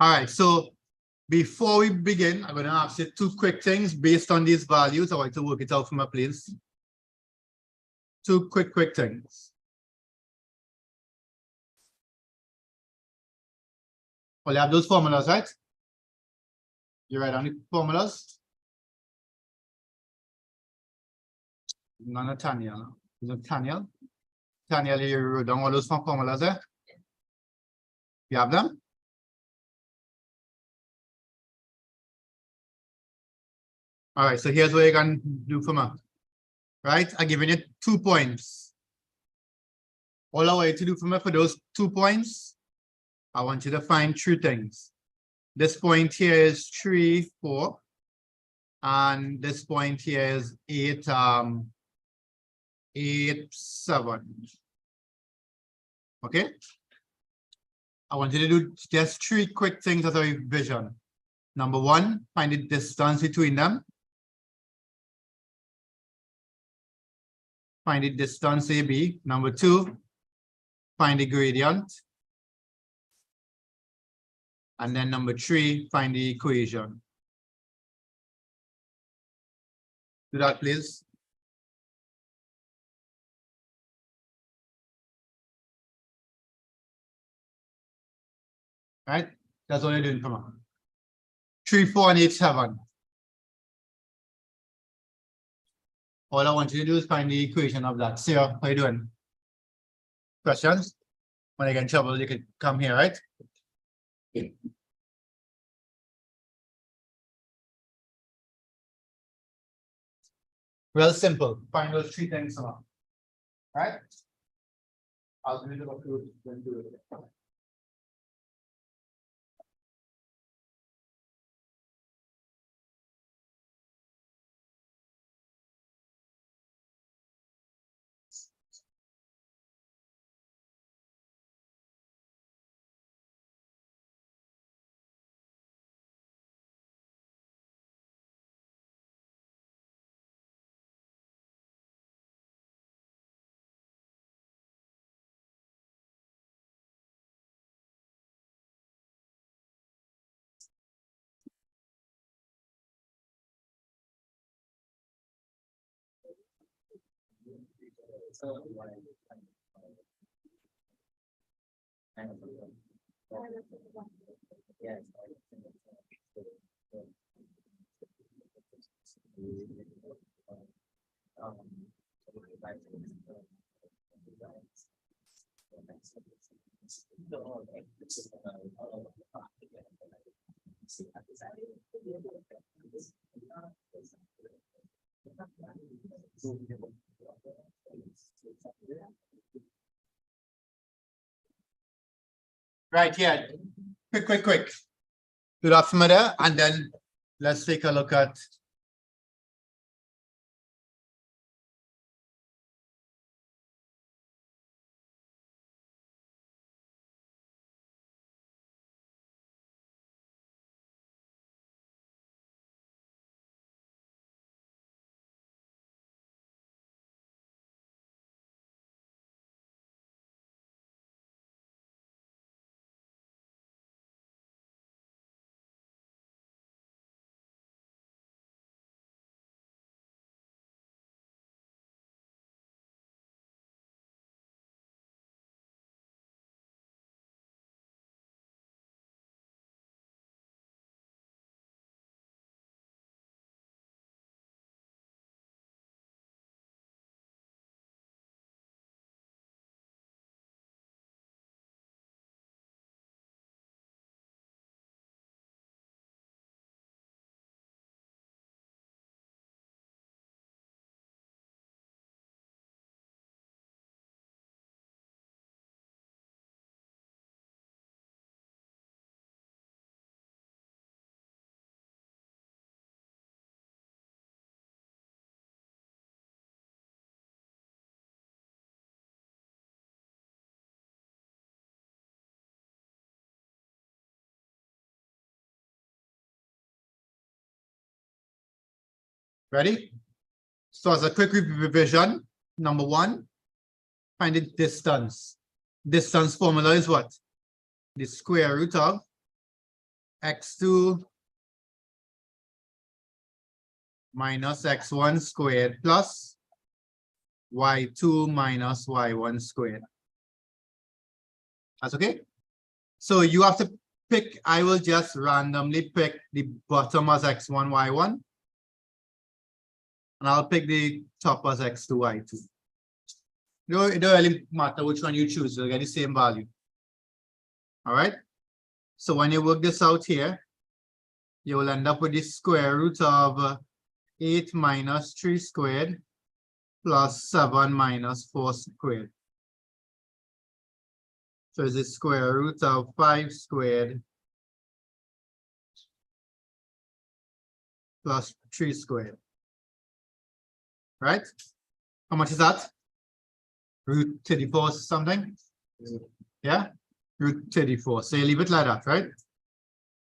All right, so before we begin, I'm going to ask you two quick things based on these values. I want to work it out for me, please. Two quick things. Well, you have those formulas, right? You write down the formulas. Not Nathaniel. Is it Nathaniel? Nathaniel, you wrote down all those formulas there? You have them? All right, so here's what you can do for me. Right? I'm giving you 2 points. All I want you to do for me for those 2 points, I want you to find 3 things. This point here is 3, 4. And this point here is 8, 8, 7. Okay? I want you to do just 3 quick things as a revision. Number 1, find the distance between them. Find the distance AB. Number 2, find the gradient. And then number 3, find the equation. Do that, please. Right? That's what you're doing. Come on. 3, 4, and 8, 7. All I want you to do is find the equation of that. Sarah, how you doing? Questions? When I get in trouble, you can come here, right? Real simple. Find those 3 things along. Right? I'll do it. Right here. Quick. Do that from there, and then let's take a look at ready? So as a quick revision, number 1, find the distance. Distance formula is what? The square root of x2 minus x1 squared plus y2 minus y1 squared. That's okay? So you have to pick, I will just randomly pick the bottom as x1, y1. And I'll pick the top as x2, y2. It don't really matter which one you choose, you'll get the same value. All right? So when you work this out here, you will end up with the square root of 8 minus 3 squared plus 7 minus 4 squared. So it's the square root of 5 squared plus 3 squared. Right? How much is that? Root 34 something? Yeah? Root 34. So you leave it like that, right?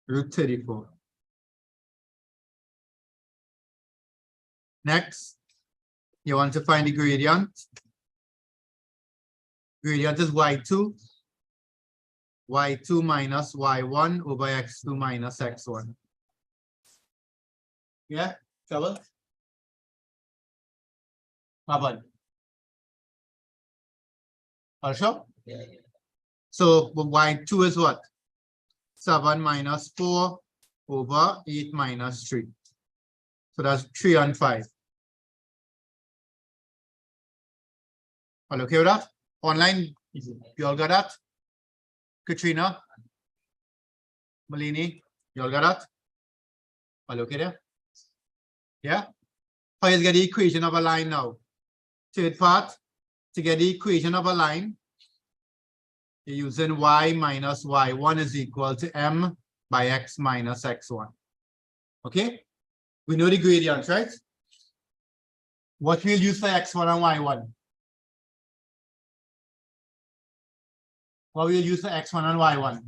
Root 34. Next, you want to find the gradient. Gradient is y2. y2 minus y1 over x2 minus x1. Yeah? Trouble? How about? Are you sure? Yeah. So y2 is what? 7 minus 4 over 8 minus 3. So that's 3 and 5. All okay with that? Online, you all got that? Katrina? Malini, you all got that? All okay there? Yeah? How you get the equation of a line now? Third part, to get the equation of a line, you're using y minus y1 is equal to m by x minus x1. Okay? We know the gradients, right? What we'll use for x1 and y1? What we'll use for x1 and y1?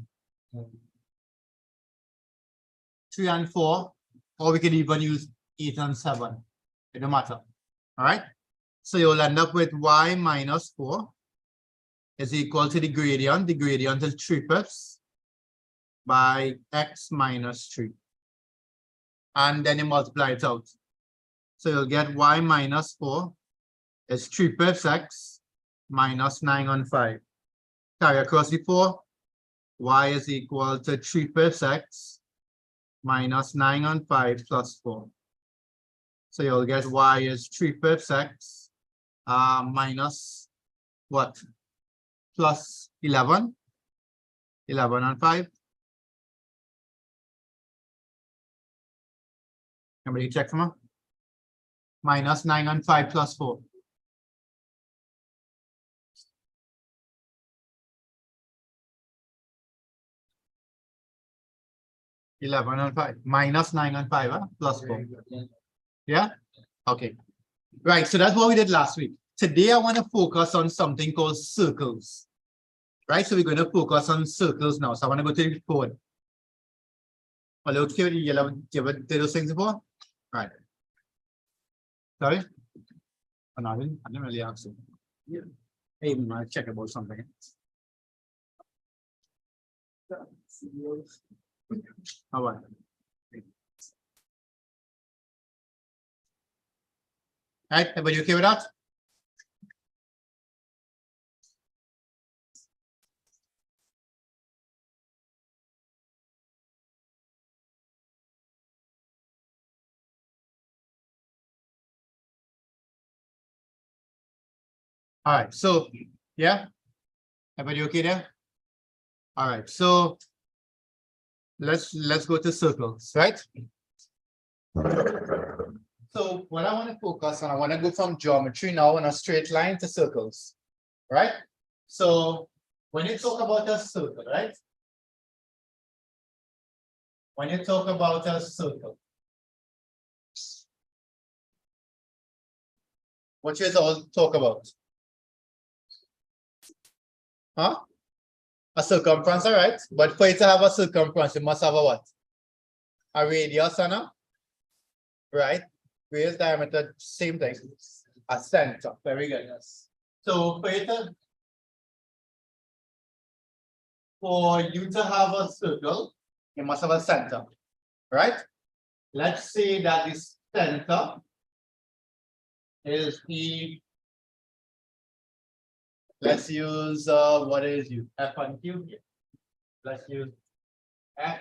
3 and 4, or we can even use 8 and 7. It don't matter. All right? So you'll end up with y minus 4 is equal to the gradient. The gradient is 3/5 by x minus 3. And then you multiply it out. So you'll get y minus 4 is 3/5 x minus 9 on 5. Carry across the 4. Y is equal to 3/5 x minus 9 on 5 plus 4. So you'll get y is 3/5 x minus what? Plus 11. 11 on 5. Somebody check for me. Minus 9 on 5 plus 4. $11 on 5. Minus 9 on 5, plus 4. Yeah? Okay. Right, so that's what we did last week. Today, I want to focus on something called circles. Right, so we're going to focus on circles now. So I want to go to the board. Hello, do you have those things before? Right. Sorry? Oh, no, I didn't really answer. Yeah. Hey, I check about something. How about it? Right, everybody okay with that? All right, so yeah, everybody okay there? All right, so let's go to circles, right? So what I want to focus on, I want to go from geometry now on a straight line to circles, right? So when you talk about a circle, right? When you talk about a circle, what you all talk about? Huh? A circumference, all right? But for it to have a circumference, you must have a what? A radius and a, right? Radius, diameter, same thing. A center, very good. So for you to have a circle, it must have a center, right? Let's say that this center is the, let's use what is you F and Q here. Let's use F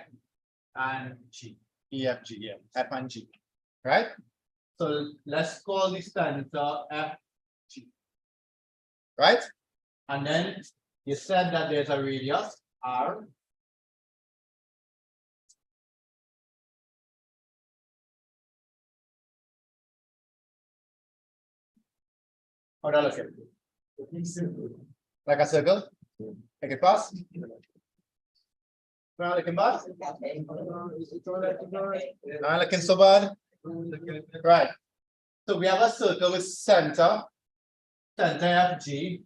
and G, E, F, G, yeah, F and G, right? So let's call this center F, G, right? And then you said that there's a radius R. How do I look at it? Like a circle? Like a pass? Not looking bad? Not looking so bad? Right. So we have a circle with center FG,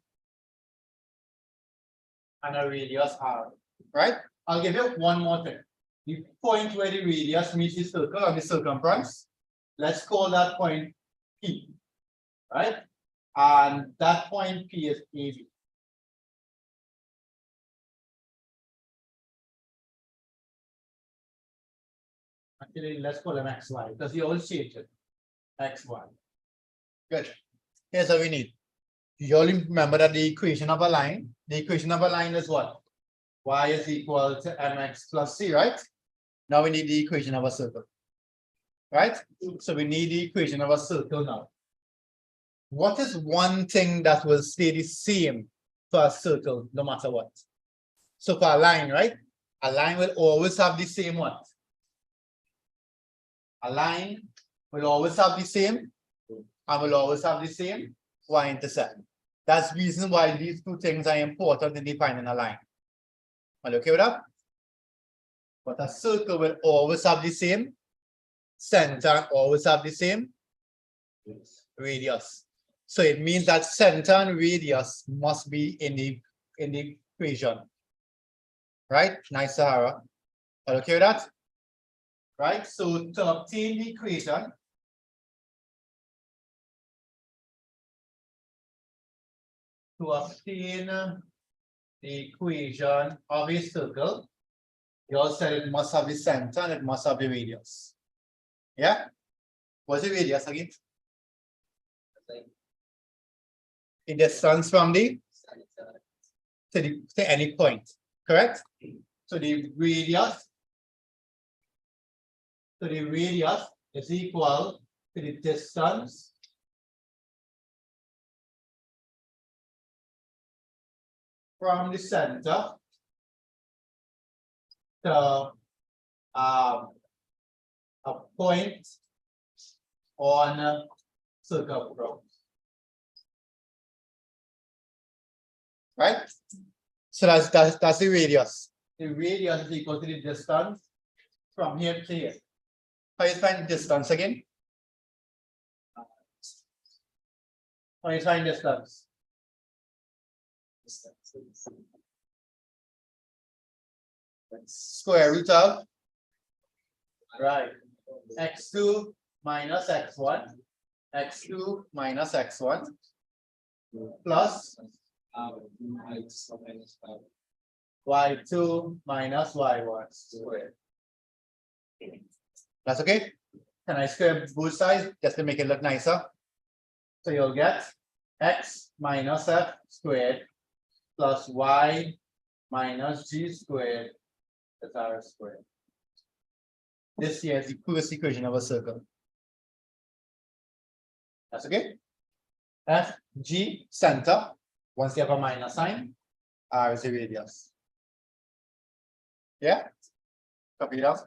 and a radius R, right? I'll give you one more thing. The point where the radius meets the circle and the circumference, let's call that point P, right? And that point P is AB. Actually, let's call them XY because you always change it. XY. Good. Here's what we need. You all remember that the equation of a line is what? Y is equal to mx plus c, right? Now we need the equation of a circle, right? So we need the equation of a circle now. What is one thing that will stay the same for a circle no matter what? So for a line, right? A line will always have the same what? A line will always have the same and will always have the same y-intercept. That's the reason why these two things are important in defining a line. Are you okay with that? But a circle will always have the same center and always have the same radius. So it means that center and radius must be in the equation. Right? Nice, Sahara. Are you okay with that? Right? So to obtain the equation, of a circle, you all said it must have the center and it must have the radius. Yeah? What's the radius again? The distance from the to any point, correct? So the radius is equal to the distance from the center to a point on a circumference. Right? So that's the radius. The radius is equal to the distance from here to here. How you find distance again? How you find distance? Square root of, right, x2 minus x1, x2 minus x1 plus y2 minus y1 squared. That's okay? Can I square both sides just to make it look nicer? So you'll get x minus f squared plus y minus g squared is r squared. This here is the first equation of a circle. That's okay? F, G, center. Once you have a minus sign, R is the radius. Yeah? Copy it out.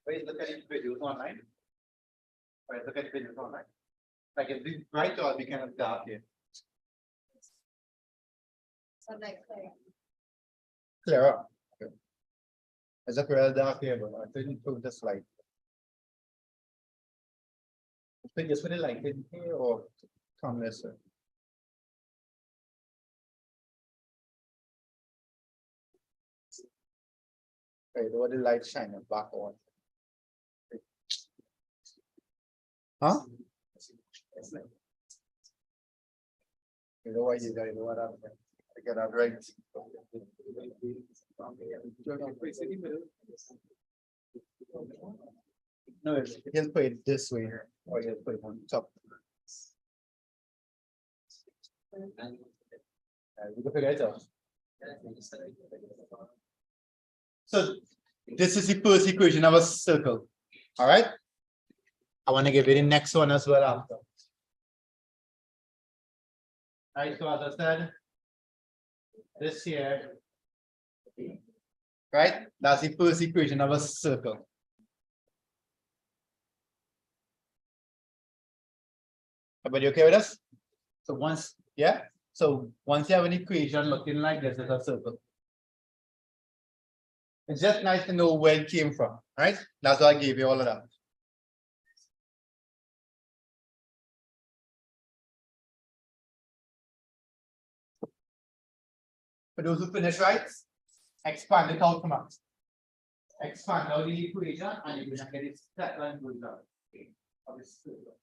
Please look at the videos online. Right, look at the videos online. Like if this bright or be kind of dark here. So like Clearer. Okay. It's a real dark here, but I didn't put the slide. Just put it like in here or come this way. Okay, what the light shining back on. Huh? You know why you guys know what I get that right. No, he'll put it this way here, or he'll put it on top. We can figure it out. So this is the first equation of a circle. All right. I want to give you the next one as well after. All right, so as I said, this here, right? That's the first equation of a circle. Everybody okay with us? So once, yeah. So once you have an equation looking like this, it's a circle. It's just nice to know where it came from, right? That's why I gave you all of that. For those who finish right, expand it out from us. Expand out the equation and you're gonna get it set line result of this circle.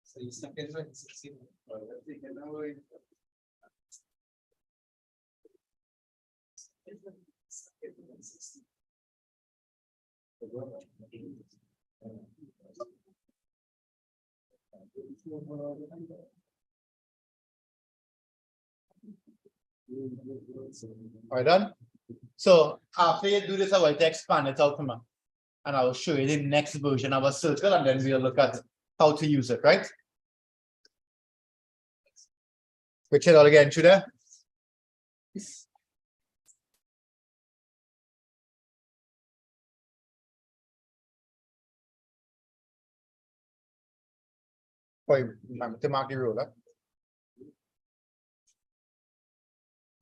So you stuck in it. All right, done. So after you do this, I will expand it out from it, and I will show you the next version of a circle, and then we'll look at how to use it, right? Which it all again, should I? To mark the ruler.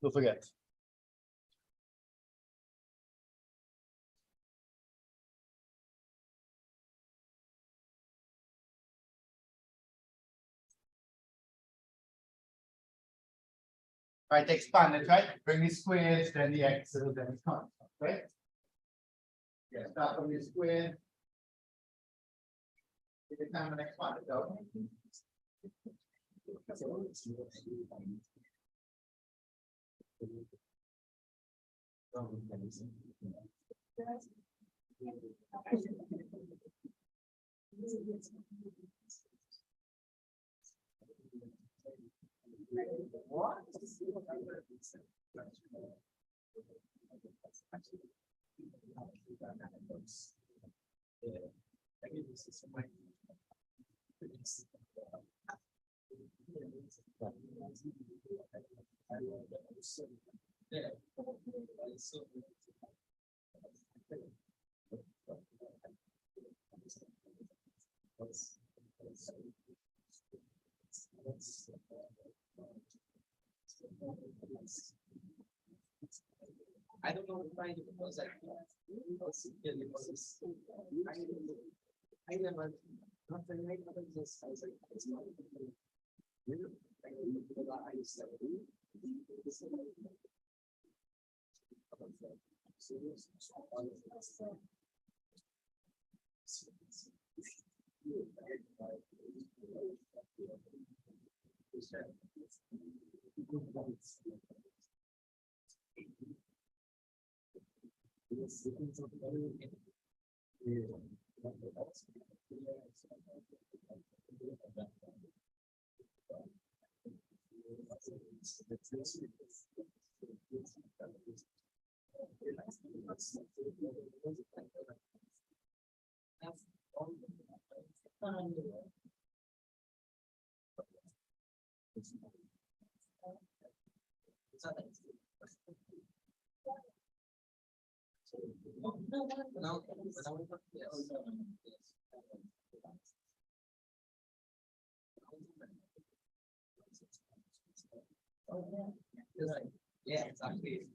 Don't forget. Right, expand it, right? Bring the squares, then the x's, then the constants, right? Yeah, start from the square. Take the time and expand it out. I don't know if I because I never nothing like this. I was like, it's not Yeah, exactly.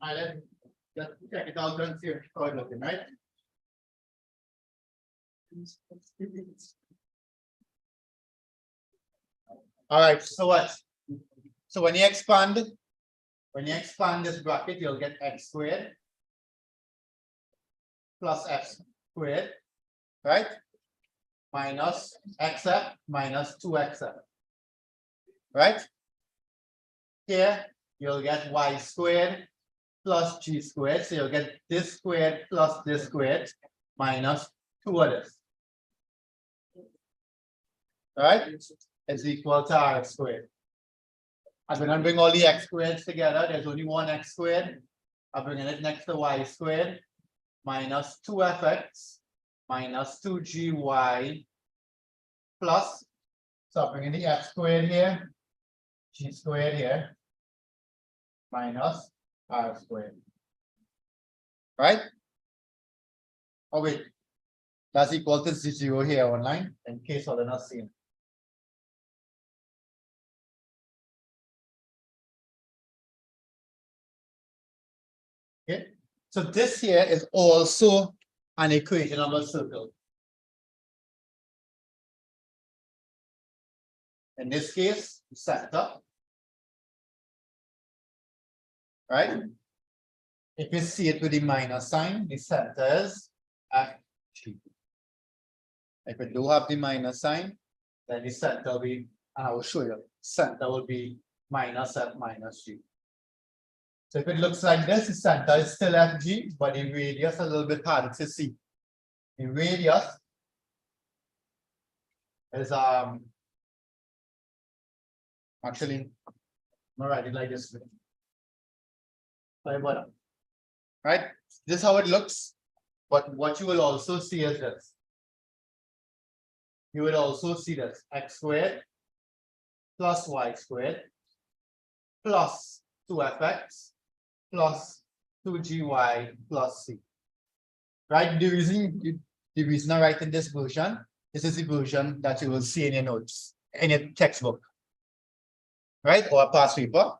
Let's just check it out and see how it's looking, right? All right, so what? So when you expand this bracket, you'll get x squared plus f squared, right? Minus xf minus 2xf, right? Here, you'll get y squared plus g squared. So you'll get this squared plus this squared minus 2 of this. Right? Is equal to r squared. I'm going to bring all the x squareds together. There's only one x squared. I'm bringing it next to y squared minus 2fx minus 2gy plus. So I'm bringing the f squared here, g squared here, minus r squared. Right? Oh, wait. That's equal to 0 here online, in case you're not seeing. Okay, so this here is also an equation of a circle. In this case, center. Right? If you see it with the minus sign, the center is FG. If you do have the minus sign, then the center will be, and I will show you, center will be minus F minus G. So if it looks like this, the center is still FG, but the radius is a little bit harder to see. The radius is actually, I'm write it like this. Right? This is how it looks. But what you will also see is this. You will also see this x squared plus y squared plus 2fx plus 2gy plus c. Right? The reason I write in this version, this is the version that you will see in your notes, in your textbook. Right? Or a past paper.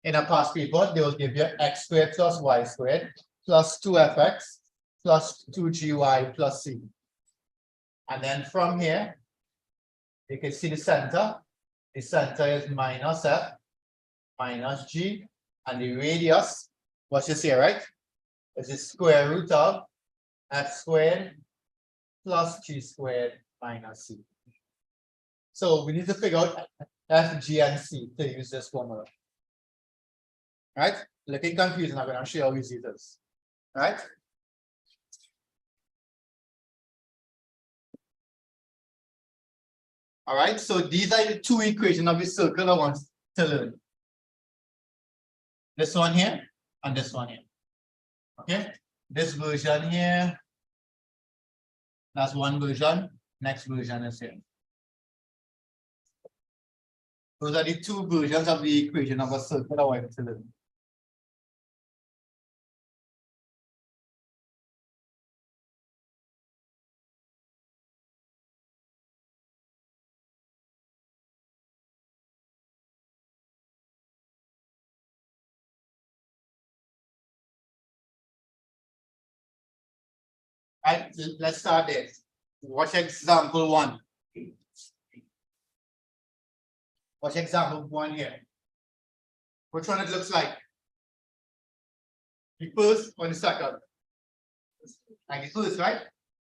In a past paper, they will give you x squared plus y squared plus 2fx plus 2gy plus c. And then from here, you can see the center. The center is minus f minus g, and the radius, what's this here, right? Is the square root of f squared plus g squared minus c. So we need to figure out f, g, and c to use this formula. Right? Looking confusing, I'm going to show you how easy it is. Right? All right, so these are the two equations of the circle I want to learn. This one here and this one here. Okay, this version here, that's one version, next version is here. Those are the two versions of the equation of a circle I want to learn. Right, let's start there. Watch example 1. Watch example 1 here. Which one it looks like? The first or the second? Like the first, right?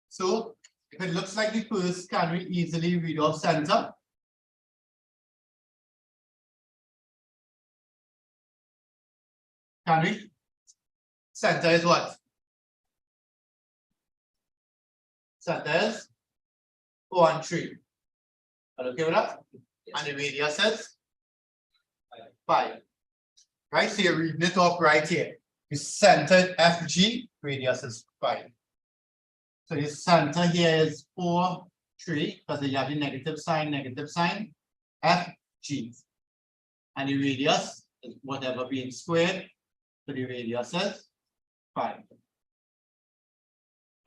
So if it looks like the first, can we easily read off center? Can we? Center is what? Center is 4 and 3. Are you okay with that? And the radius is 5. Right, so you're reading it off right here. The center FG, radius is 5. So the center here is 4, 3, because you have the negative sign, FG. And the radius is whatever being squared, so the radius is 5.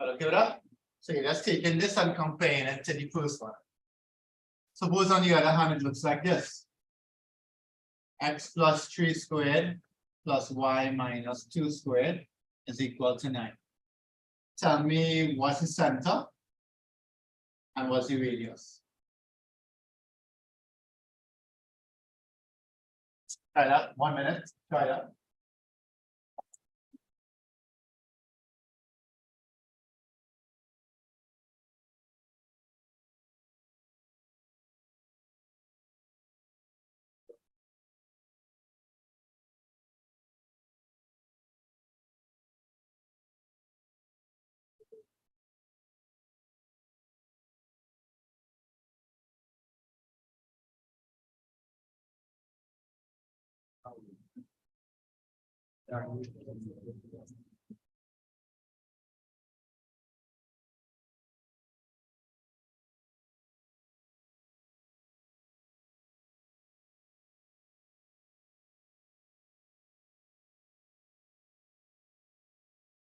Okay with that? So you're just taking this and comparing it to the first one. Suppose on the other hand, it looks like this. X plus 3 squared plus y minus 2 squared is equal to 9. Tell me what's the center and what's the radius. Try that, 1 minute, try that.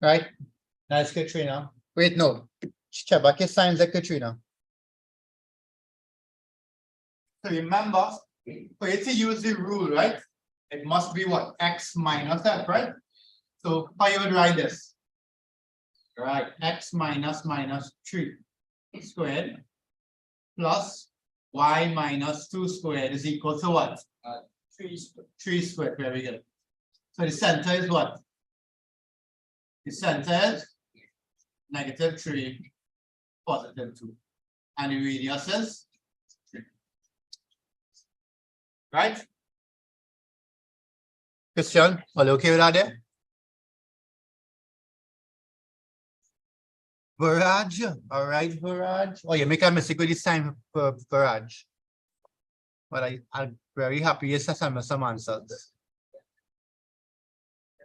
Right, nice Katrina. Wait, no, Chabaki signs like Katrina. So remember, for you to use the rule, right? It must be what? X minus F, right? So how you would write this? Right, X minus 3 squared plus y minus 2 squared is equal to what? 3 squared, very good. So the center is what? The center is negative 3, positive 2. And the radius is 3. Right? Christian, are you okay with that there? Barrage, all right, barrage. Oh, you make a mistake with this time for barrage. But I'm very happy you said some answers.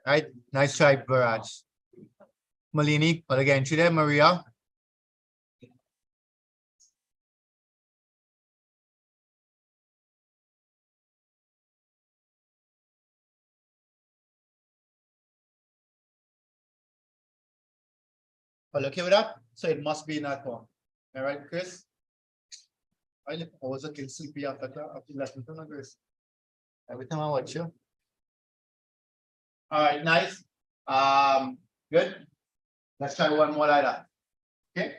Right, nice try, barrage. Malini, but again, today, Maria. Well, okay with that? So it must be in that one. All right, Chris? I was a kid sleepy after lesson, Chris. Every time I watch you. All right, nice. Good. Let's try one more like that. Okay.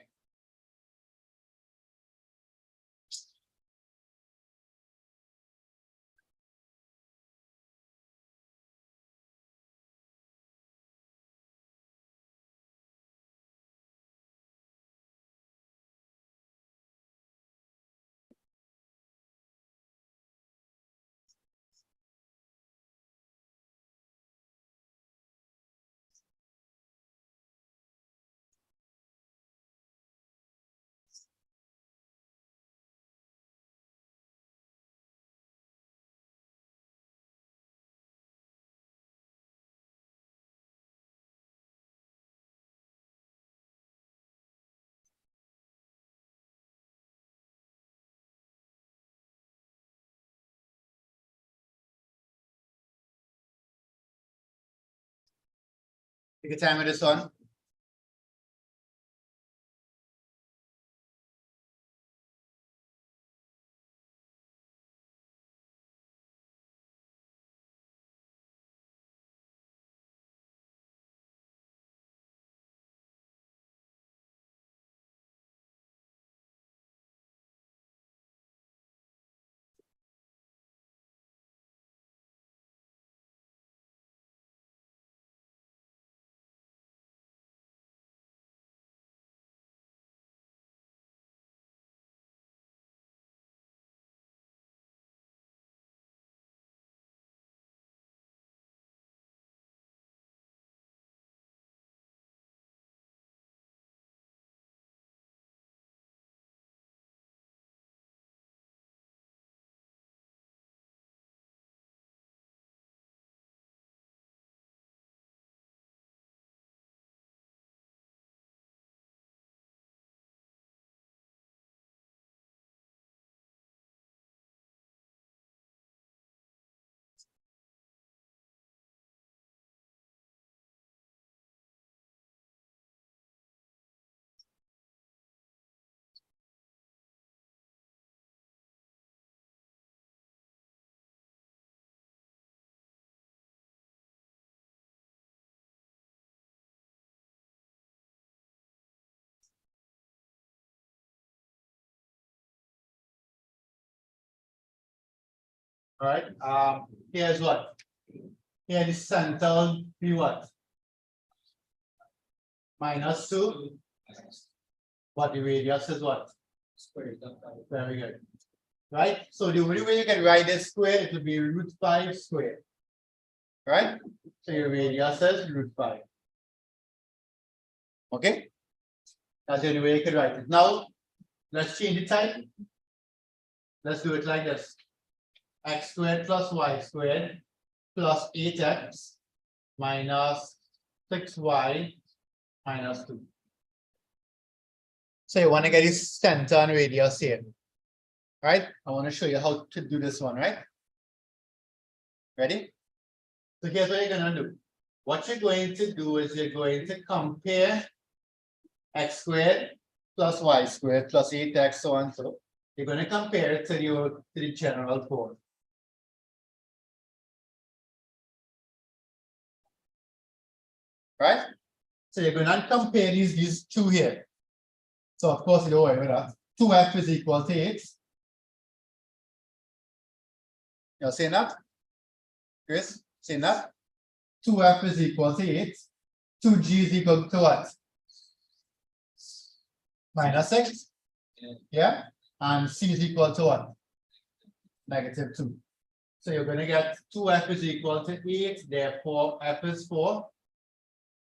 Take your time with this one. All right. Here's what. Here the center will be what? -2. But the radius is what? Very good. Right? So the only way you can write this square, it will be √5 squared. Right? So your radius is √5. Okay? That's the only way you can write it. Now, let's change the type. Let's do it like this. X squared plus y squared plus 8x minus 6y minus 2. So you want to get the center and radius here. Right? I want to show you how to do this one, right? Ready? So here's what you're going to do. What you're going to do is you're going to compare x squared plus y squared plus 8x so on so. You're going to compare it to the general form. Right? So you're going to compare these two here. So of course you don't worry about that. 2f is equal to 8. You're saying that? Chris, saying that? 2f is equal to 8. 2g is equal to what? -6. Yeah? And c is equal to what? -2. So you're going to get 2f is equal to 8, therefore f is 4.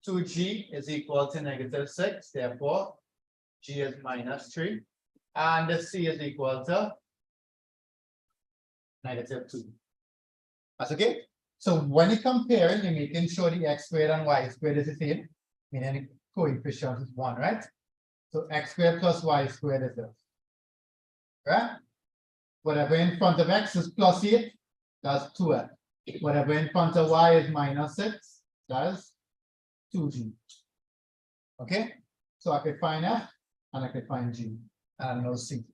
2g is equal to -6, therefore g is -3. And the c is equal to -2. That's okay? So when you're comparing, you're making sure the x squared and y squared is the same, meaning the coefficient is 1, right? So x squared plus y squared is this. Right? Whatever in front of x is plus 8, that's 2f. Whatever in front of y is -6, that's 2g. Okay? So I can find f and I can find g. And I know c.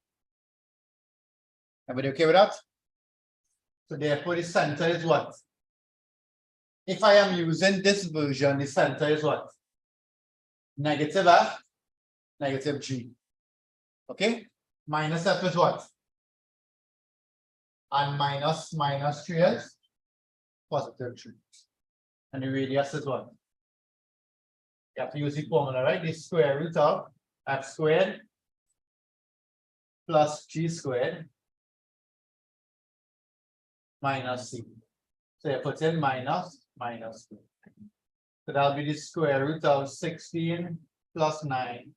Everybody okay with that? So therefore the center is what? If I am using this version, the center is what? -f, -g. Okay? Minus f is what? And -3 is +3. And the radius is what? You have to use the formula, right? The square root of f squared plus g squared minus c. So you put in -2. So that'll be the square root of 16 plus 9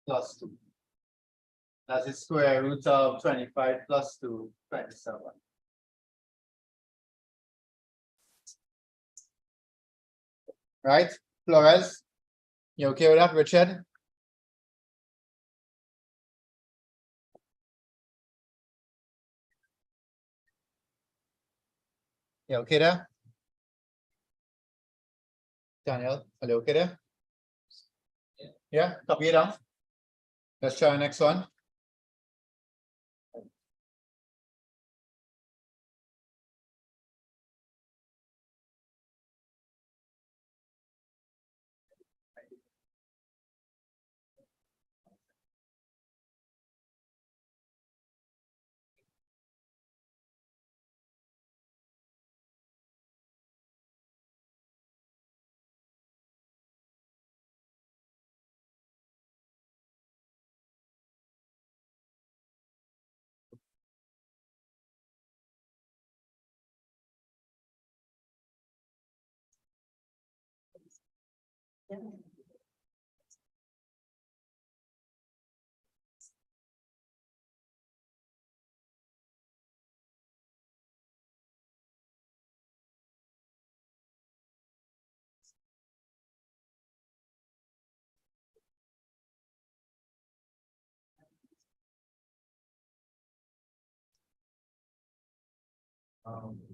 plus 2. That's the square root of 25 plus 2, 27. Right? Flores, you okay with that, Richard? You okay there? Daniel, are you okay there? Yeah, copy it down. Let's try the next one.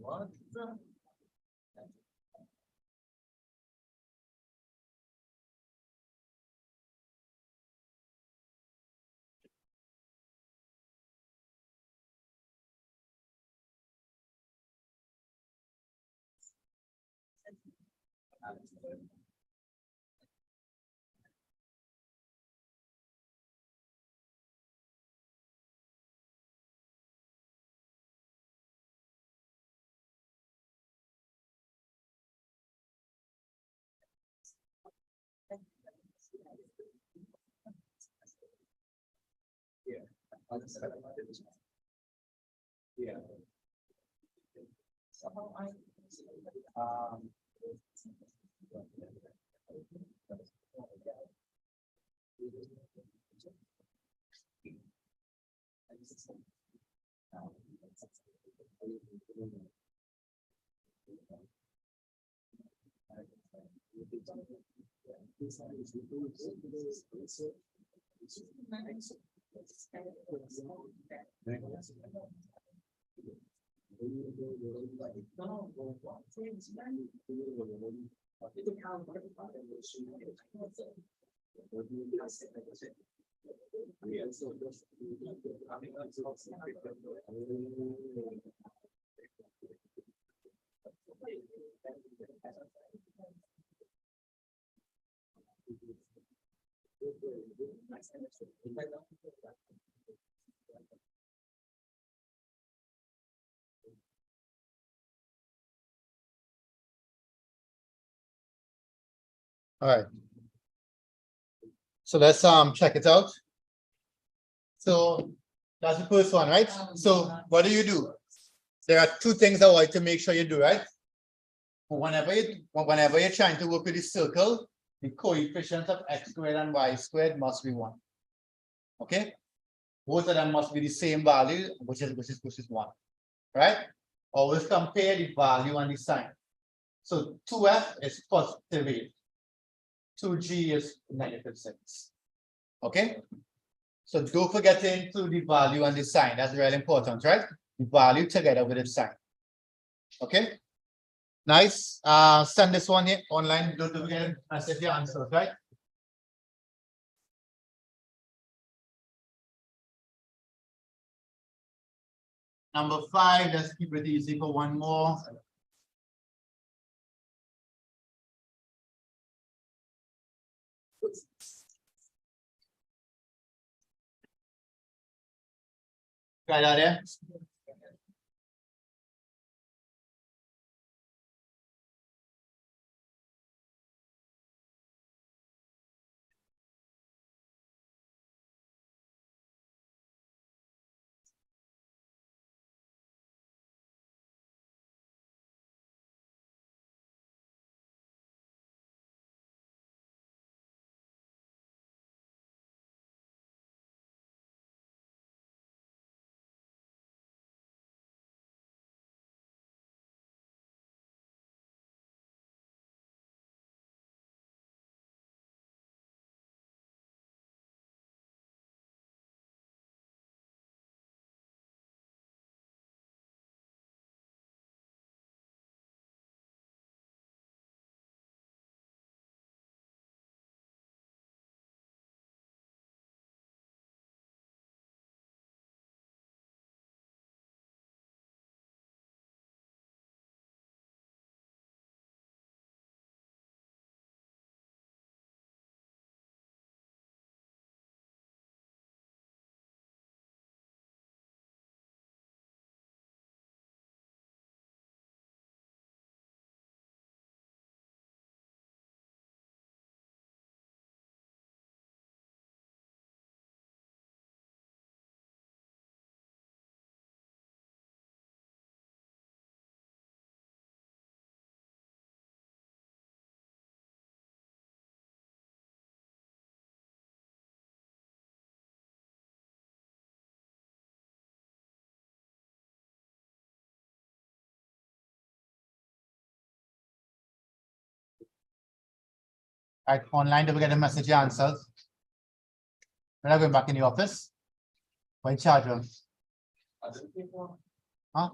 What? Yeah. All right. So let's check it out. So that's the first one, right? So what do? There are two things I want to make sure you do, right? Whenever you're trying to work with the circle, the coefficients of x squared and y squared must be 1. Okay? Both of them must be the same value, which is 1. Right? Always compare the value and the sign. So 2f is positive 8. 2g is negative 6. Okay? So don't forget to include the value and the sign. That's really important, right? The value together with the sign. Okay? Nice. Send this one here online. Don't forget to set the answers, right? Number 5, let's keep it easy for one more. Try that there. All right, online, don't forget to message your answers. We're not going back in the office. When charger. Huh?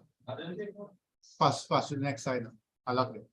Pass to the next side. I love it.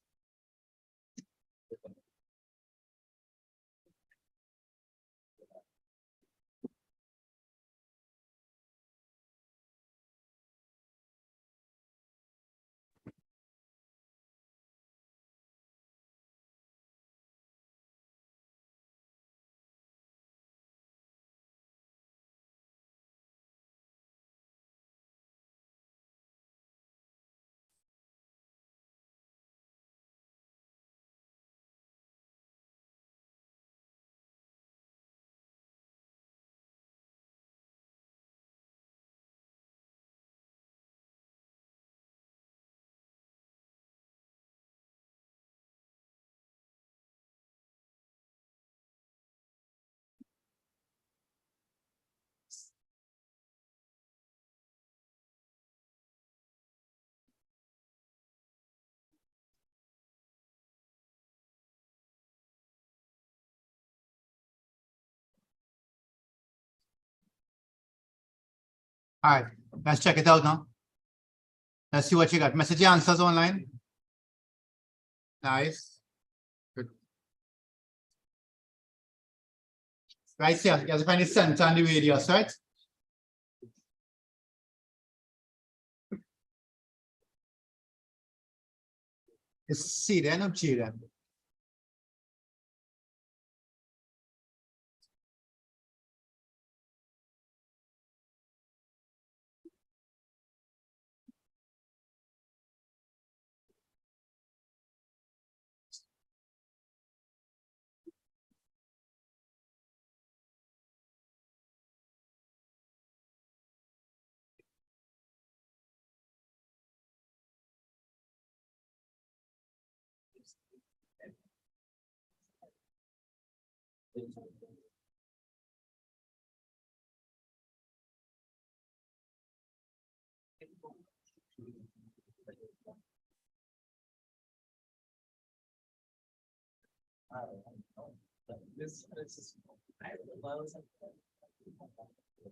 All right, let's check it out now. Let's see what you got. Message your answers online. Nice. Good. Right here, you have to find the center and the radius, right? It's C then or G then?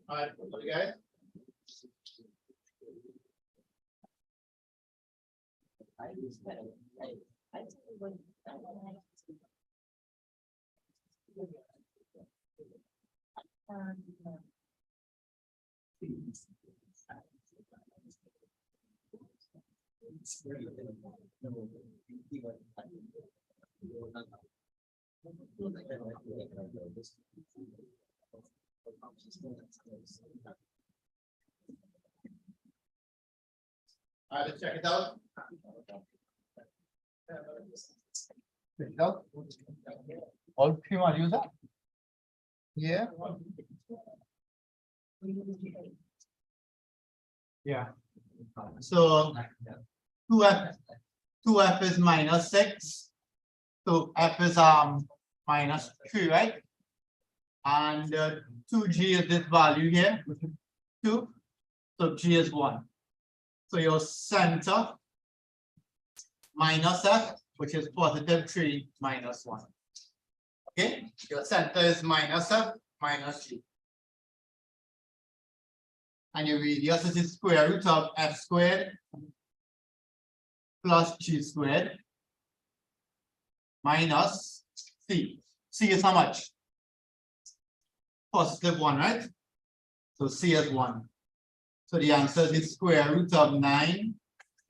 All right, okay. All right, let's check it out. Check it out. All three modules are. Yeah. Yeah. So 2f is minus 6. So f is minus 3, right? And 2g is this value here, 2. So g is 1. So your center minus f, which is positive 3 minus 1. Okay, your center is minus f minus g. And your radius is the square root of f squared plus g squared minus c. C is how much? Positive 1, right? So c is 1. So the answer is the square root of 9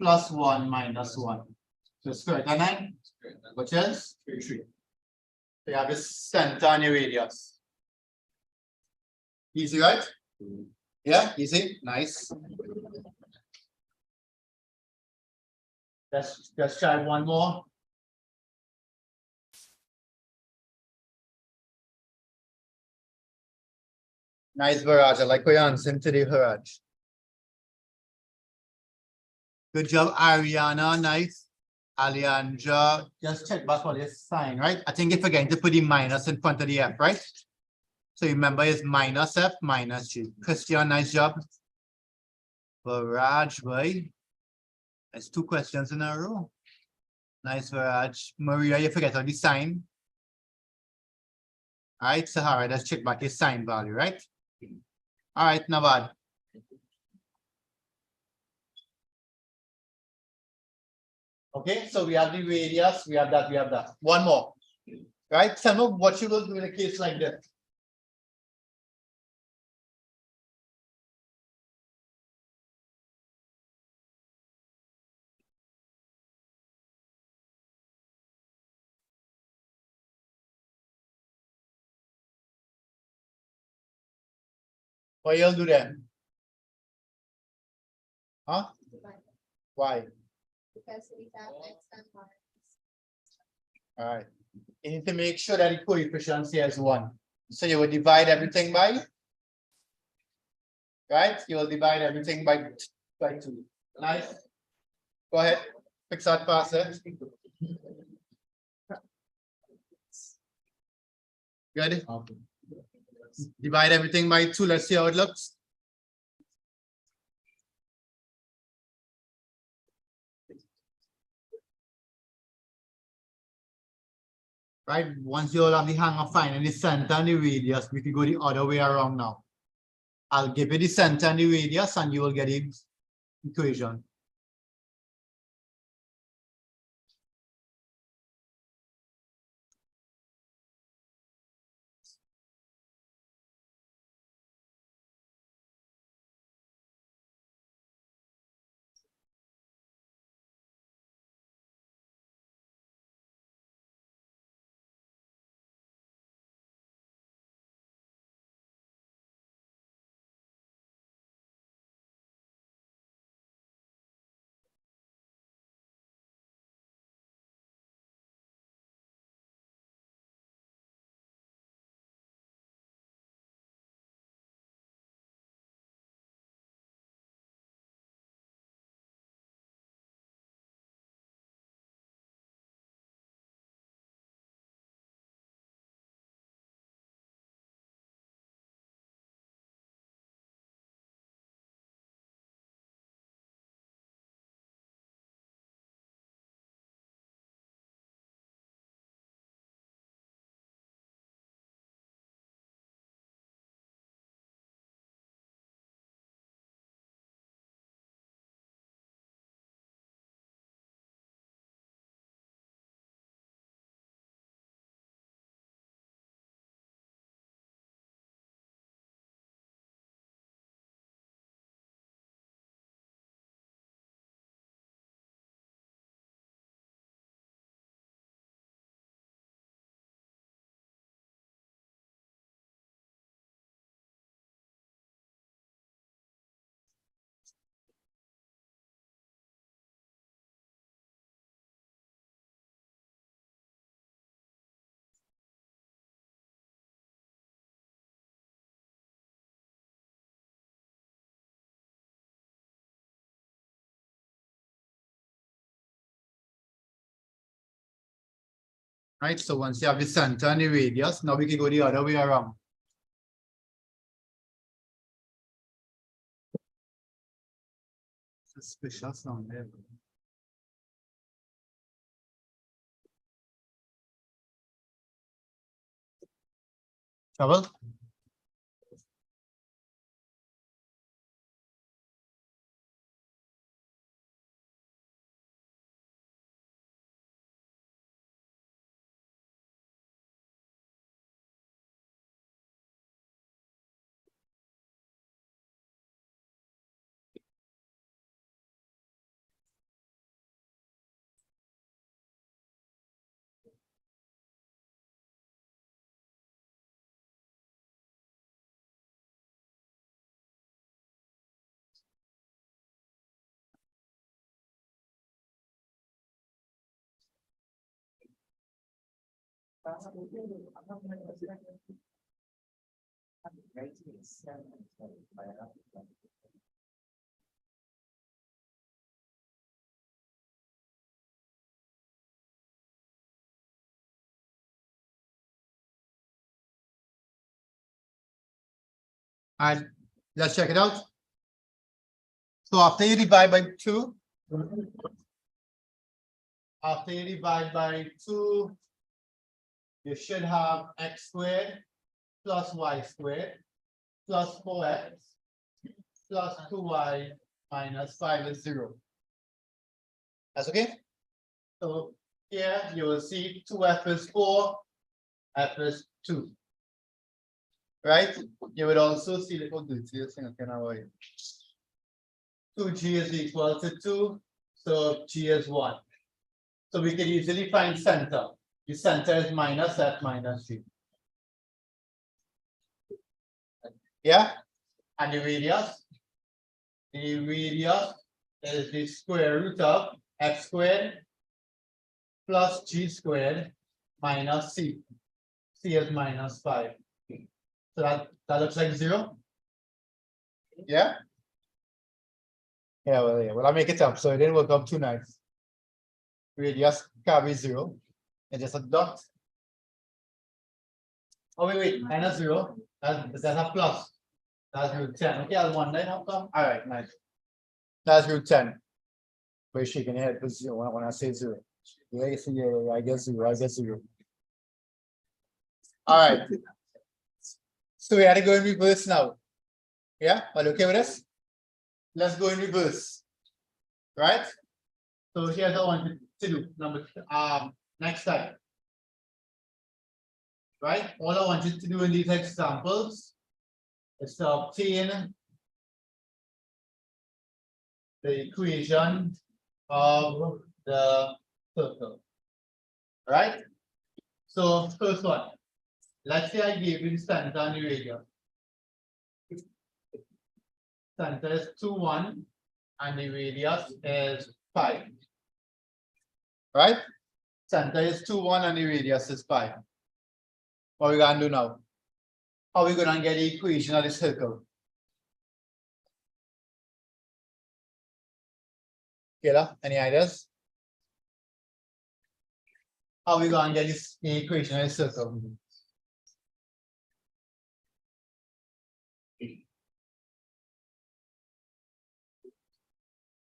plus 1 minus 1. So square root of 9, which is 3. So you have the center and your radius. Easy, right? Yeah, easy, nice. Let's try one more. Nice, Viraj. I like what you're answering today, Viraj. Good job, Ariana. Nice. Alejandra. Just check back for this sign, right? I think you're forgetting to put the minus in front of the F, right? So remember it's minus F minus G. Christian, nice job. Viraj, boy. That's 2 questions in a row. Nice, Viraj. Maria, you forget on the sign. All right, Sahara, let's check back his sign value, right? All right, not bad. Okay, so we have the radius, we have that. One more, right? Tell me what you will do in a case like this. What you'll do then? Huh? Why? Because we have X and Y. All right. You need to make sure that the coefficient here is 1. So you will divide everything by, right? You will divide everything by 2. Nice. Go ahead. Fix that faster. Good. Divide everything by 2. Let's see how it looks. Right, once you all have the hang of finding the center and the radius, we can go the other way around now. I'll give you the center and the radius, and you will get the equation. Right, so once you have the center and the radius, now we can go the other way around. Suspicious down there. Trouble? And let's check it out. So after you divide by 2, you should have x squared plus y squared plus 4x plus 2y minus 5 is 0. That's okay? So here you will see 2f is 4, f is 2. Right? You would also see the whole details in a way. 2g is equal to 2, so g is 1. So we can easily find center. The center is minus f minus g. Yeah? And the radius? The radius is the square root of f squared plus g squared minus c. C is minus 5. So that looks like 0. Yeah? Yeah, well, I make it up, so it didn't work out too nice. Radius carry 0. And just a dot. Oh, wait, minus 0. That's a plus. That's root 10. Okay, I'll wonder how come. All right, nice. That's root 10. We're shaking your head with 0 when I say 0. Yeah, I guess 0. All right. So we had to go in reverse now. Yeah, are you okay with this? Let's go in reverse. Right? So here's what I want to do. Next time. Right? All I want you to do in these examples is to obtain the equation of the circle. Right? So first one. Let's say I gave you center and the radius. Center is 2, 1, and the radius is 5. Right? Center is 2, 1, and the radius is 5. What are we going to do now? How are we going to get the equation of the circle? Kayla, any ideas? How are we going to get the equation of the circle?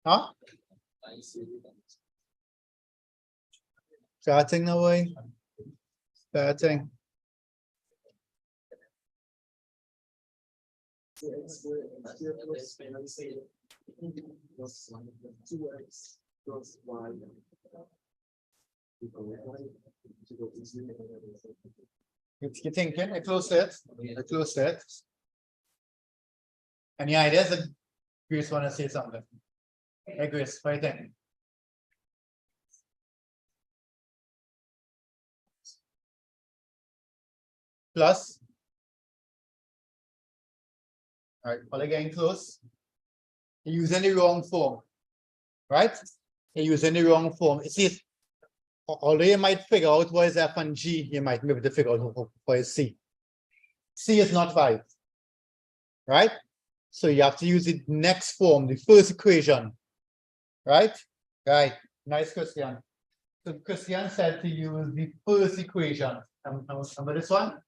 Huh? Starting now, way. Starting. You're thinking, I close it. I close it. Any ideas? Grace want to say something? Hey, Grace, what do you think? Plus. All right, all getting close. You're using the wrong form, right? You're using the wrong form. See, although you might figure out what is F and G, you might be able to figure out what is C. C is not 5, right? So you have to use the next form, the first equation, right? Right. Nice, Christian. So Christian said to use the first equation. Remember this one?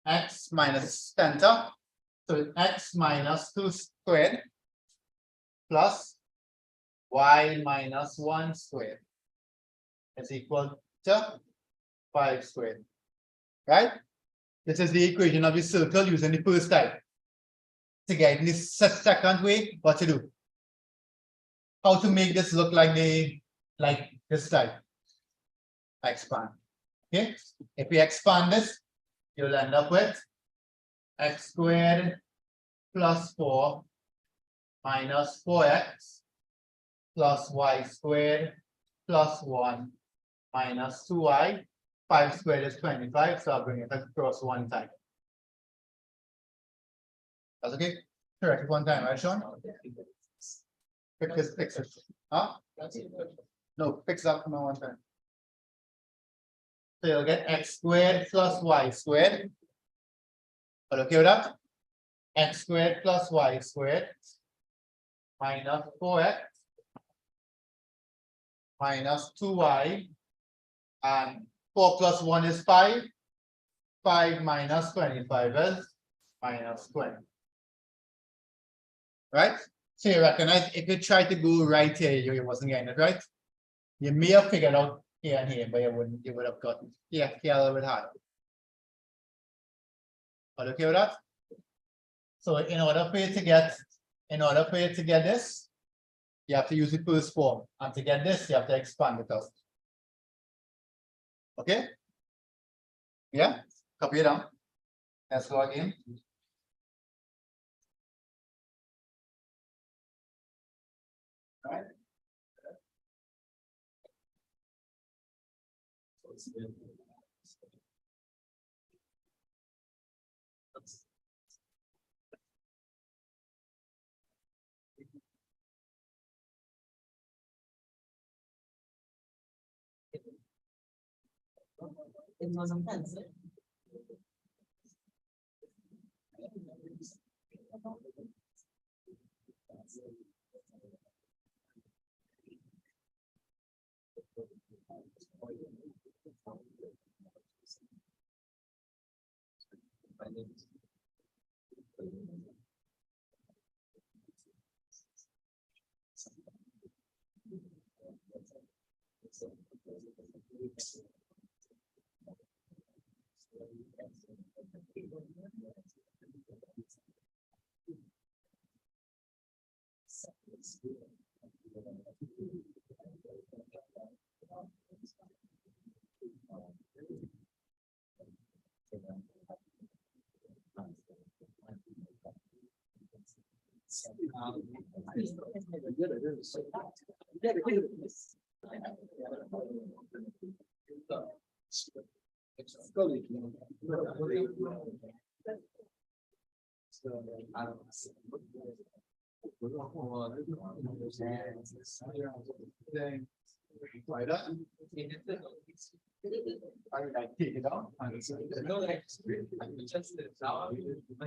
X minus center. So x minus 2 squared plus y minus 1 squared is equal to 5 squared. Right? This is the equation of the circle using the first type. To get in this second way, what to do? How to make this look like this type? Expand. Okay? If we expand this, you'll end up with x squared plus 4 minus 4x plus y squared plus 1 minus 2y. 5 squared is 25, so I'll bring it across one time. That's okay? Correct, one time, right, Sean? Fix it. Huh? No, fix that from one time. So you'll get x squared plus y squared. Are you okay with that? X squared plus y squared minus 4x minus 2y, and 4 plus 1 is 5. 5 minus 25 is minus 20. Right? So you recognize if you try to go right here, you wasn't getting it right. You may have figured out here and here, but you would have gotten here a little bit higher. Are you okay with that? So in order for you to get this, you have to use the first form. And to get this, you have to expand it out. Okay? Yeah? Copy it down. Let's go again. All right. It wasn't fancy.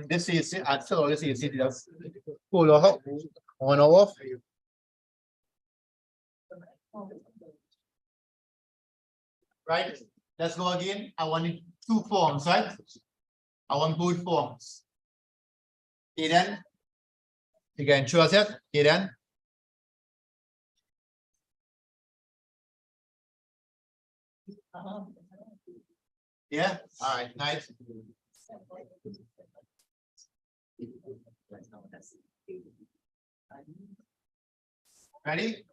This is actually this is just pull off on off. Right, let's go again. I want it two forms, right? I want both forms. Okay, then you can choose it. Okay, then yeah, all right, nice. Ready?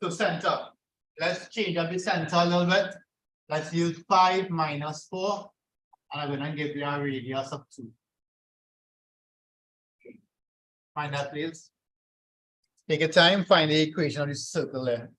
To center. Let's change up the center a little bit. Let's use 5 minus 4. And I'm gonna give you a radius of 2. Find that, please. Take your time, find the equation of this circle there.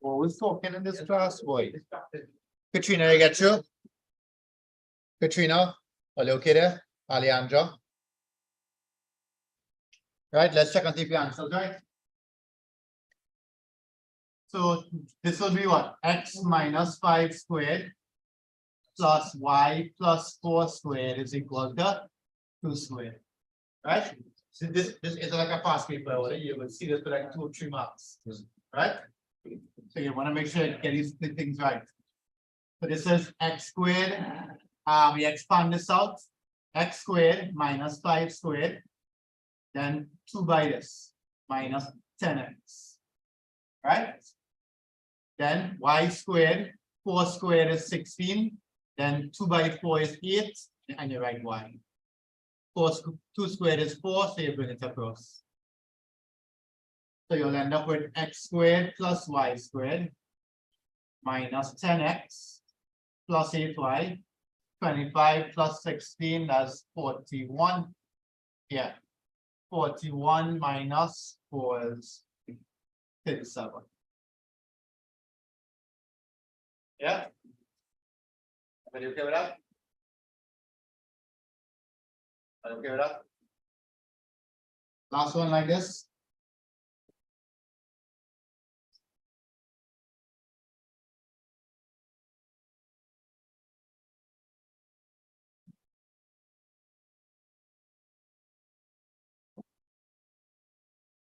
What was talking in this class, boy? Katrina, you get you? Katrina, are you okay there? Alejandra? Right, let's check and see if you answered right. So this will be what? X minus 5 squared plus y plus 4 squared is equal to 2 squared. Right? So this is like a past paper, right? You will see this for like 2 or 3 marks. Right? So you want to make sure you get these things right. So this is x squared. We expand this out. X squared minus 5 squared. Then 2 by this minus 10x. Right? Then y squared, 4 squared is 16. Then 2 by 4 is 8. And you write y. 2 squared is 4, so you bring it across. So you'll end up with x squared plus y squared minus 10x plus 8y. 25 plus 16, that's 41. Yeah. 41 minus 4 is 37. Yeah. Are you okay with that? Are you okay with that? Last one like this.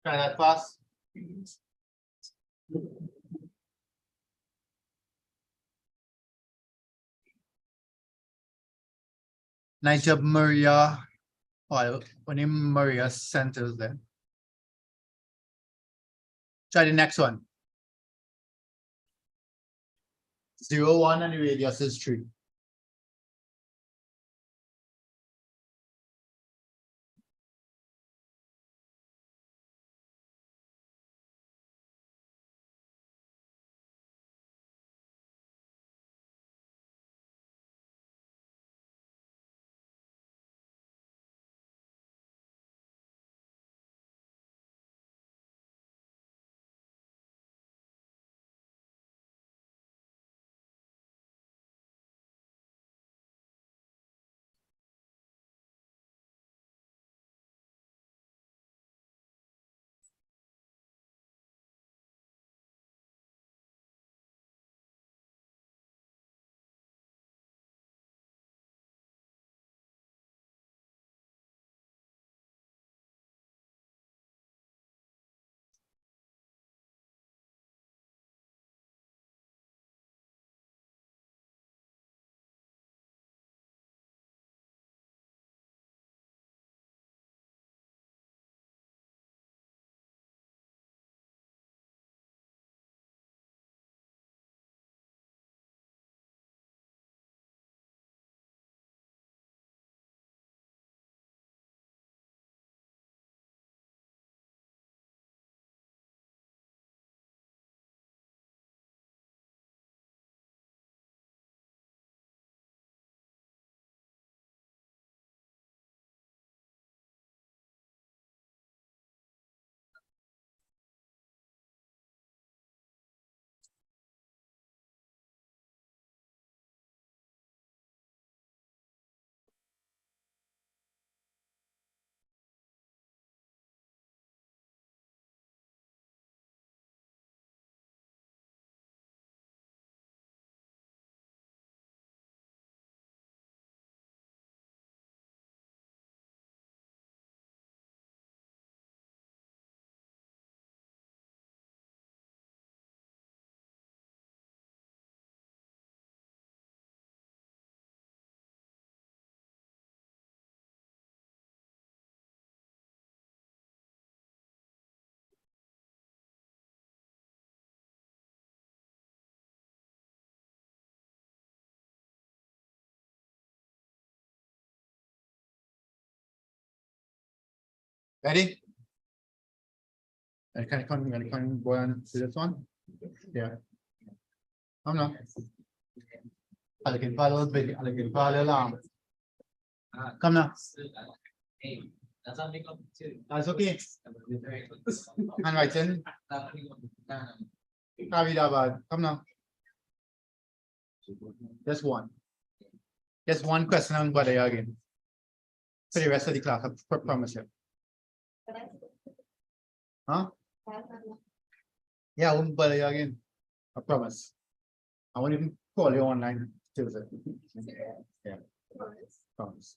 Try that fast. Nice job, Maria. Oh, only Maria centers then. Try the next one. 0, 1 and the radius is 3. Ready? I can go on to this one. Yeah. I'm not. I can follow big. I can follow alarm. Come now. That's okay. Handwriting. Come now. Just one. Just one question on what I again. For the rest of the class, I promise you. Huh? Yeah, I won't bother you again. I promise. I won't even call you online Tuesday. Yeah. Promise.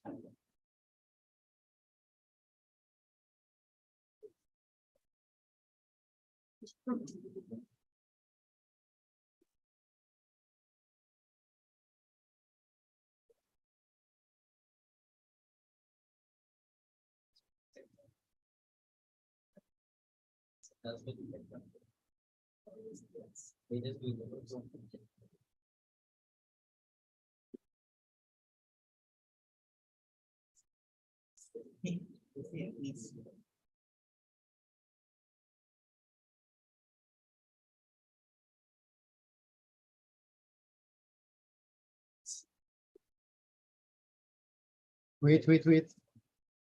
Wait.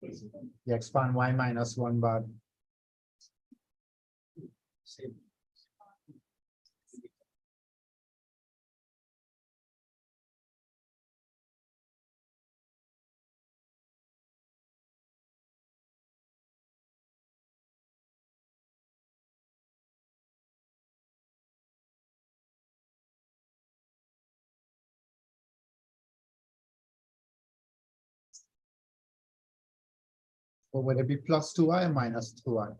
You expand y minus 1 bar. Or would it be plus 2y or minus 2y?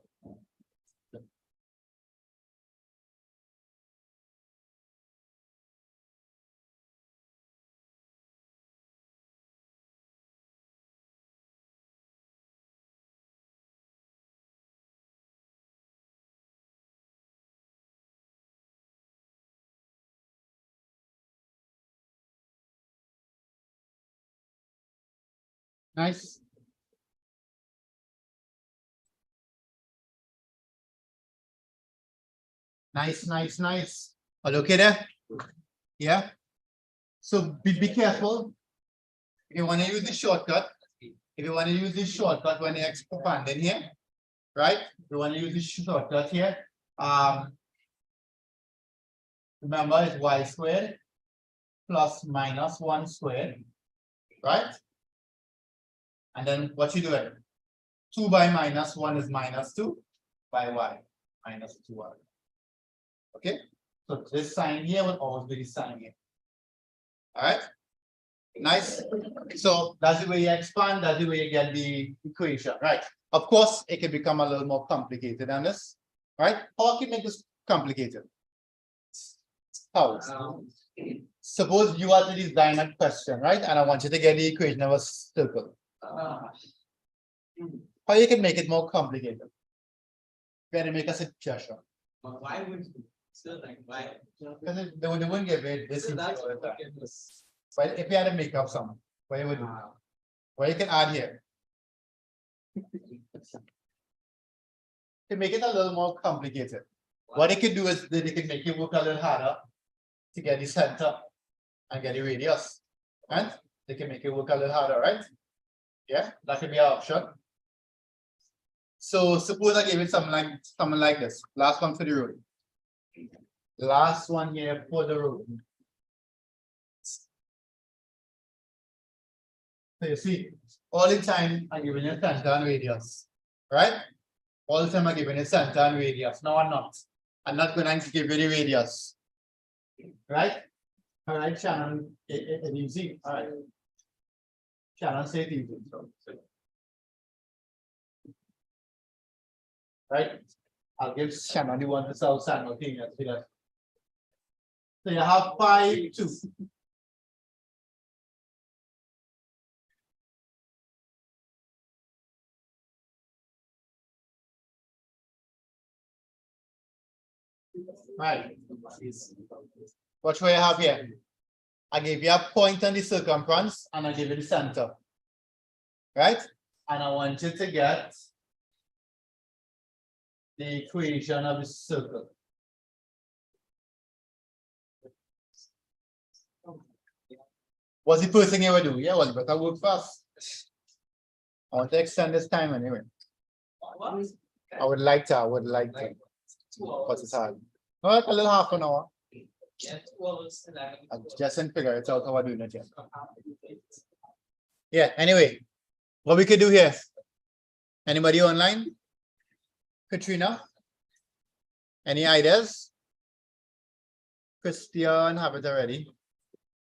Nice. Nice. All okay there? Yeah. So be careful. If you want to use the shortcut, when you expand in here, right? You want to use the shortcut here. Remember it's y squared plus minus 1 squared, right? And then what you do it? 2 by minus 1 is minus 2 by y, minus 2y. Okay, so this sign here will always be the sign here. All right, nice. So that's the way you expand, that's the way you get the equation, right? Of course, it can become a little more complicated than this, right? How can you make this complicated? How? Suppose you are to design a question, right? And I want you to get the equation of a circle. How you can make it more complicated? Can you make a suggestion? Why would you still like why? Because they wouldn't give it this easy all the time. But if you had to make up some, what you would do? What you can add here? To make it a little more complicated. What they can do is they can make you work a little harder to get the center and get the radius. And they can make you work a little harder, right? Yeah, that could be an option. So suppose I give it something like this. Last one for the road. Last one here for the road. So you see, all the time I'm giving you center and radius, right? All the time I'm giving you center and radius. No, I'm not. I'm not going to give you the radius. Right? All right, Shannon, it's easy. All right. Shannon, say it easy. Right? I'll give Shannon the one to solve simultaneously. So you have 5, 2. Right. Watch what you have here. I gave you a point on the circumference and I give you the center. Right? And I want you to get the equation of the circle. What's the first thing you would do? Yeah, well, better work fast. I want to extend this time anyway. What? I would like to, but it's hard. No, like a little half an hour. Yeah, 2 hours and I just didn't figure it out how I do it yet. Yeah, anyway, what we could do here? Anybody online? Katrina? Any ideas? Christian have it already.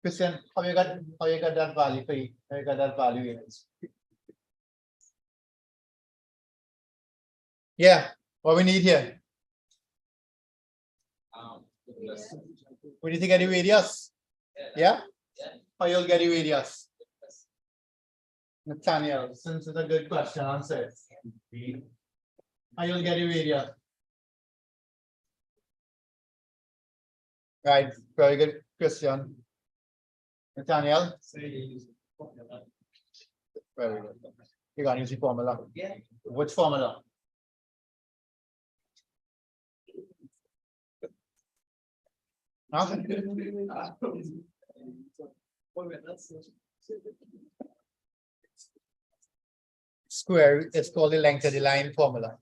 Christian, how you got that value for you? How you got that value here? Yeah, what we need here? We need to get the radius. Yeah? How you'll get the radius? Nathaniel, since it's a good question, answer it. How you'll get the radius? Right, very good, Christian. Nathaniel? Very good. You got to use the formula. Yeah. Which formula? Huh? Square is called the length of the line formula,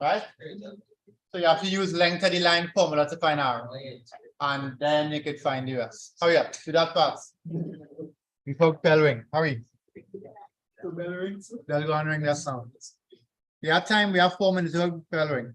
right? So you have to use length of the line formula to find R, and then you could find the rest. Hurry up, do that fast. Before bell ring, hurry. Bell gonna ring that sound. We have time, we have 4 minutes to bell ring.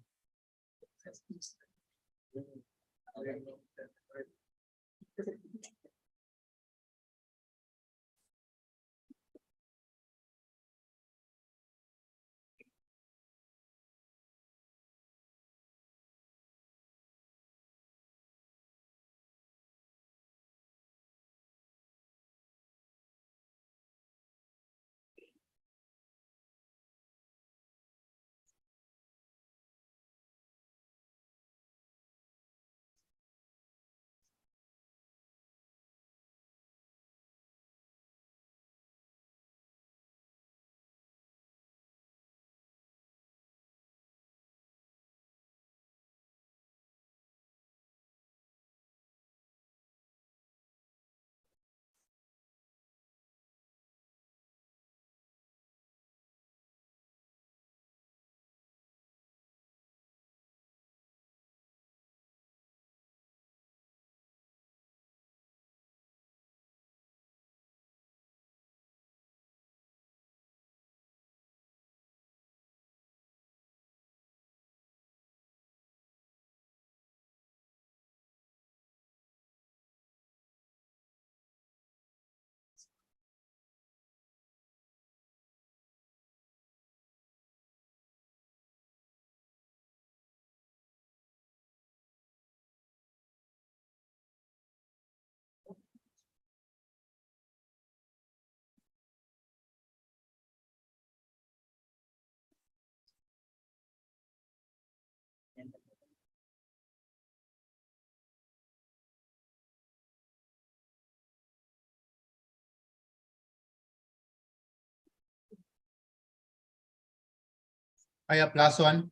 I have last one.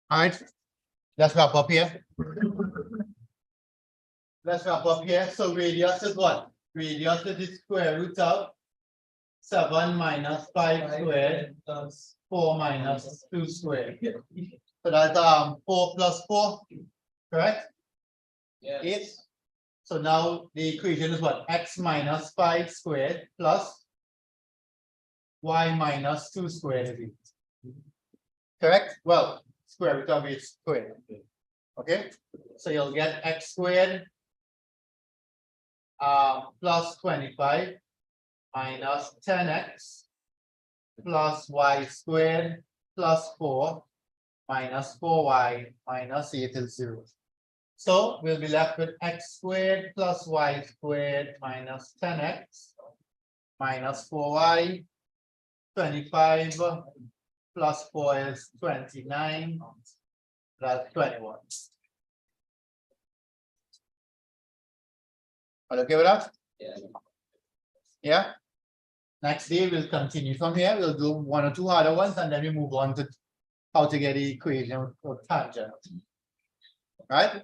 All right, let's wrap up here. Let's wrap up here. So radius is what? Radius is the square root of 7 minus 5 squared Plus. 4 minus 2 squared. So that's 4 plus 4, correct? Yes. 8. So now the equation is what? X minus 5 squared plus y minus 2 squared is 8. Correct? Well, square root of 8 squared. Okay, so you'll get x squared plus 25 minus 10x plus y squared plus 4 minus 4y minus 8 is 0. So we'll be left with x squared plus y squared minus 10x minus 4y. 25 plus 4 is 29. That's 21. Are you okay with that? Yeah. Yeah. Next day we'll continue from here. We'll do 1 or 2 harder ones and then we move on to how to get the equation of tangent. Right?